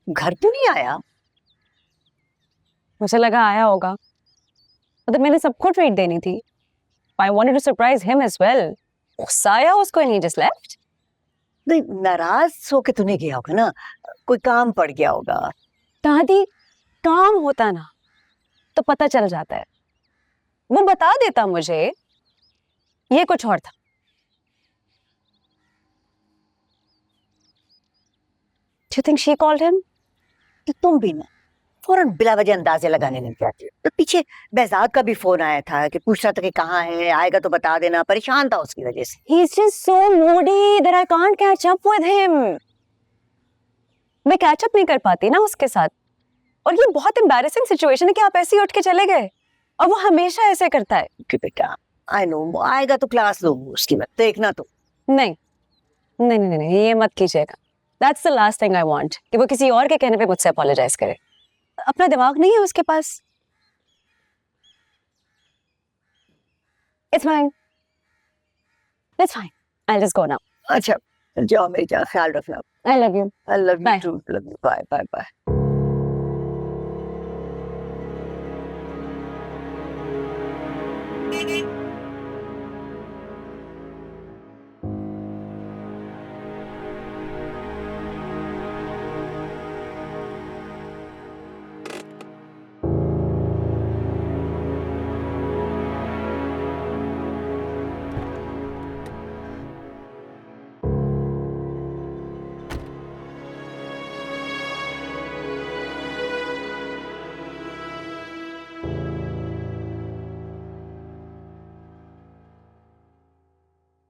घर क्यों नहीं आया? मुझे लगा आया होगा, मतलब मैंने सबको ट्रीट देनी थी। I wanted to surprise him as well. गुस्सा आया उसको and he just left. नहीं, नाराज होके तो नहीं गया होगा ना, कोई काम पड़ गया होगा। दादी, काम होता ना तो पता चल जाता है, वो बता देता मुझे। ये कुछ और था। Do you think she called him? तो तुम भी ना फौरन बिला वजह अंदाजे लगाने लग जाती हो। तो पीछे बेहजाद का भी फोन आया था कि पूछ रहा था कि कहाँ है, आएगा तो बता देना, परेशान था उसकी वजह से। He's just so moody that I can't catch up with him. मैं कैच अप नहीं कर पाती ना उसके साथ, और ये बहुत एम्बैरेसिंग सिचुएशन है कि आप ऐसे ही उठ के चले गए, और वो हमेशा ऐसे करता है। कि बेटा आई नो, आएगा तो क्लास लो उसकी, मत देखना तो। नहीं नहीं नहीं नहीं, ये मत कीजिएगा। That's the last thing I want कि वो किसी और के कहने पे मुझसे अपोलोजाइज करे। अपना दिमाग नहीं है उसके पास। It's fine. It's fine. I'll just go now. अच्छा जाओ मेरी जान, ख्याल रखना। I love you. I love you Bye. too. Love you. Bye bye bye.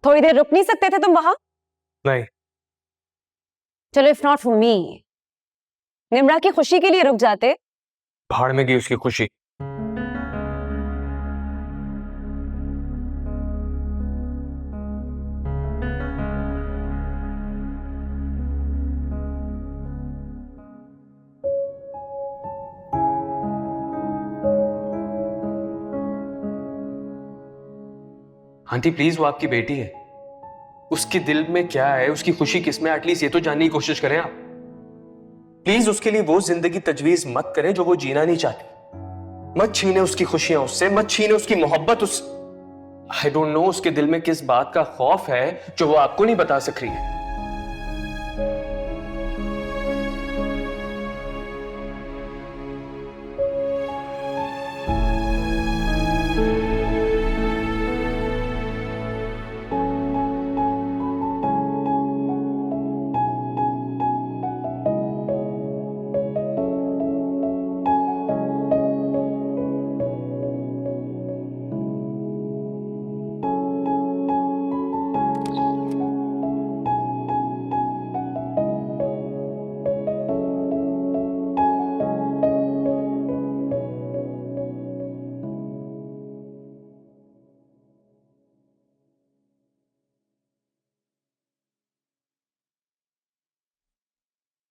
थोड़ी देर रुक नहीं सकते थे तुम वहां? नहीं। चलो, if not for me, Nimra की खुशी के लिए रुक जाते। भाड़ में गई उसकी खुशी। आंटी प्लीज, वो आपकी बेटी है, उसके दिल में क्या है, उसकी खुशी किसमें, एटलीस्ट ये तो जानने की कोशिश करें आप। प्लीज उसके लिए वो जिंदगी तजवीज मत करें जो वो जीना नहीं चाहती। मत छीने उसकी खुशियां उससे, मत छीने उसकी मोहब्बत उस। आई डोंट नो उसके दिल में किस बात का खौफ है जो वो आपको नहीं बता सक रही है।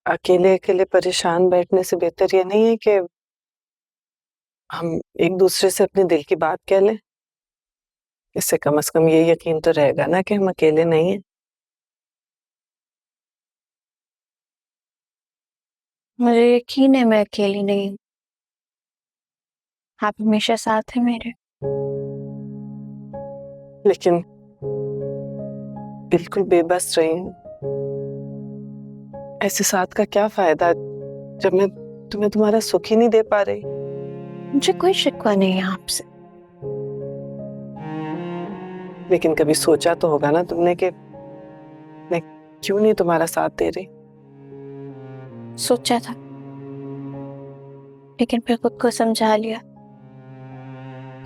अकेले अकेले परेशान बैठने से बेहतर ये नहीं है कि हम एक दूसरे से अपने दिल की बात कह लें। इससे कम से कम ये यकीन तो रहेगा ना कि हम अकेले नहीं हैं। मुझे यकीन है मैं अकेली नहीं हूँ। आप हमेशा साथ हैं मेरे। लेकिन बिल्कुल बेबस रही हूँ। ऐसे साथ का क्या फायदा जब मैं तुम्हें तुम्हारा सुख ही नहीं दे पा रही। मुझे कोई शिकवा नहीं है आपसे। लेकिन कभी सोचा तो होगा ना तुमने कि मैं क्यों नहीं तुम्हारा साथ दे रही। सोचा था, लेकिन फिर खुद को समझा लिया।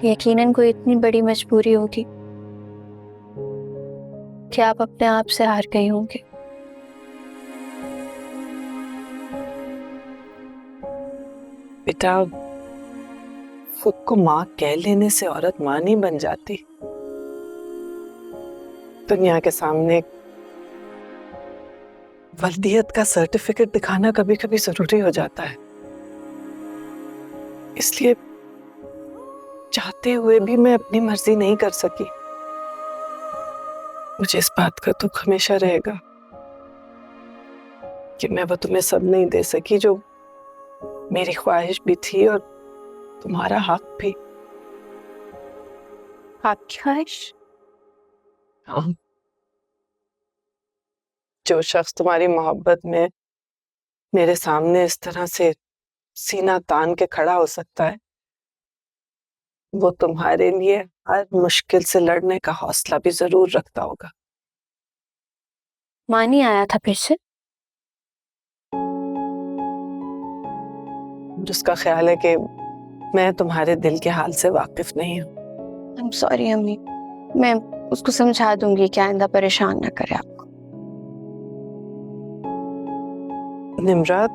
यकीनन कोई इतनी बड़ी मजबूरी होगी कि आप अपने आप से हार गए होंगे। बेटा, खुद को माँ कह लेने से औरत माँ नहीं बन जाती। दुनिया के सामने वल्दियत का सर्टिफिकेट दिखाना कभी कभी जरूरी हो जाता है। इसलिए चाहते हुए भी मैं अपनी मर्जी नहीं कर सकी। मुझे इस बात का दुख हमेशा रहेगा। कि मैं वो तुम्हें सब नहीं दे सकी जो मेरी ख्वाहिश भी थी और तुम्हारा हक भी। आपकी ख्वाहिश? हाँ। जो शख्स तुम्हारी मोहब्बत में मेरे सामने इस तरह से सीना तान के खड़ा हो सकता है, वो तुम्हारे लिए हर मुश्किल से लड़ने का हौसला भी जरूर रखता होगा। मानी आया था फिर से? जिसका ख्याल है कि मैं तुम्हारे दिल के हाल से वाकिफ नहीं हूँ। आई एम सॉरी अम्मी, मैं उसको समझा दूंगी कि आइंदा परेशान ना करे आपको। निम्रात,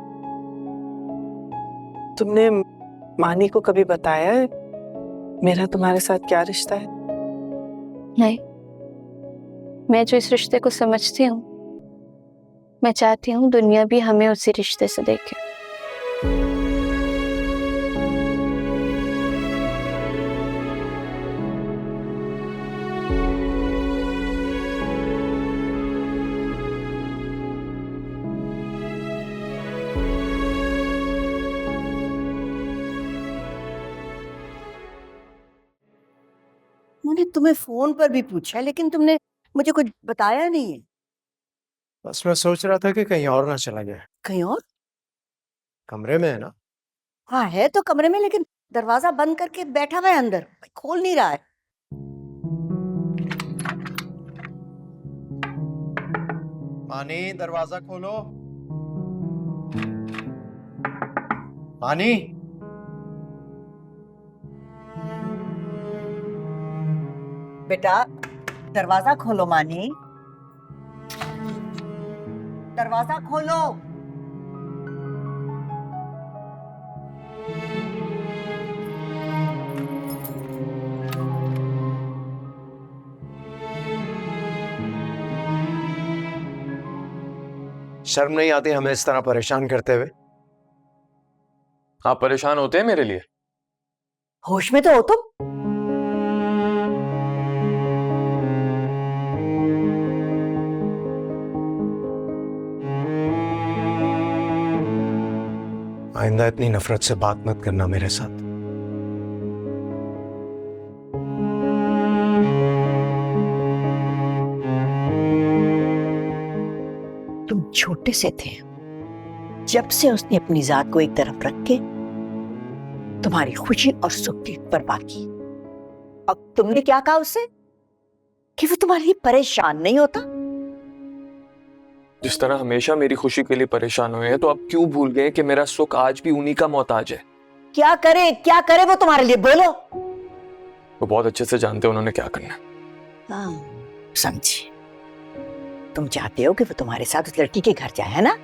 तुमने मानी को कभी बताया है मेरा तुम्हारे साथ क्या रिश्ता है? नहीं, मैं जो इस रिश्ते को समझती हूँ, मैं चाहती हूँ दुनिया भी हमें उसी रिश्ते से देखे। मैंने तुम्हें फोन पर भी पूछा लेकिन तुमने मुझे कुछ बताया नहीं है। बस मैं सोच रहा था कि कहीं और ना चला गया। कहीं और? कमरे में है ना। हाँ है तो कमरे में, लेकिन दरवाजा बंद करके बैठा हुआ है अंदर, खोल नहीं रहा है। मानी, दरवाजा खोलो। मानी। बेटा दरवाजा खोलो मानी, दरवाजा खोलो। शर्म नहीं आती हमें इस तरह परेशान करते हुए? आप परेशान होते हैं मेरे लिए? होश में तो हो तुम? आइंदा इतनी नफरत से बात मत करना मेरे साथ। तुम छोटे से थे जब से उसने अपनी जात को एक तरफ रख के तुम्हारी खुशी और सुख की परवाह की। अब तुमने क्या कहा उससे कि वो तुम्हारे लिए परेशान नहीं होता? जिस तरह हमेशा मेरी खुशी के लिए परेशान हुए हैं, तो अब क्यों भूल गए कि मेरा सुख आज भी उन्हीं का मोहताज है? क्या करे वो तुम्हारे लिए, बोलो। वो बहुत अच्छे से जानते हैं उन्होंने क्या करना है। हाँ समझी, तुम चाहते हो कि वो तुम्हारे साथ उस लड़की के घर जाए, है ना?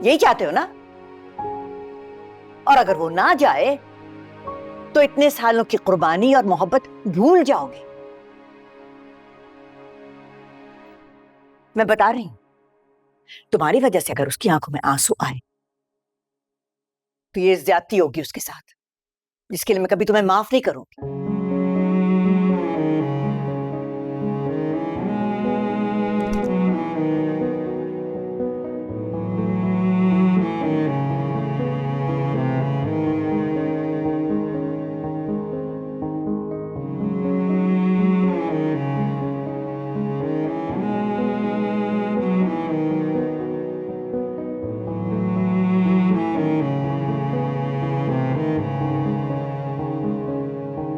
यही चाहते हो ना? और अगर वो ना जाए तो इतने सालों की कुर्बानी और मोहब्बत भूल जाओगे। मैं बता रही हूं, तुम्हारी वजह से अगर उसकी आंखों में आंसू आए तो ये ज्यादती होगी उसके साथ, जिसके लिए मैं कभी तुम्हें माफ नहीं करूंगी।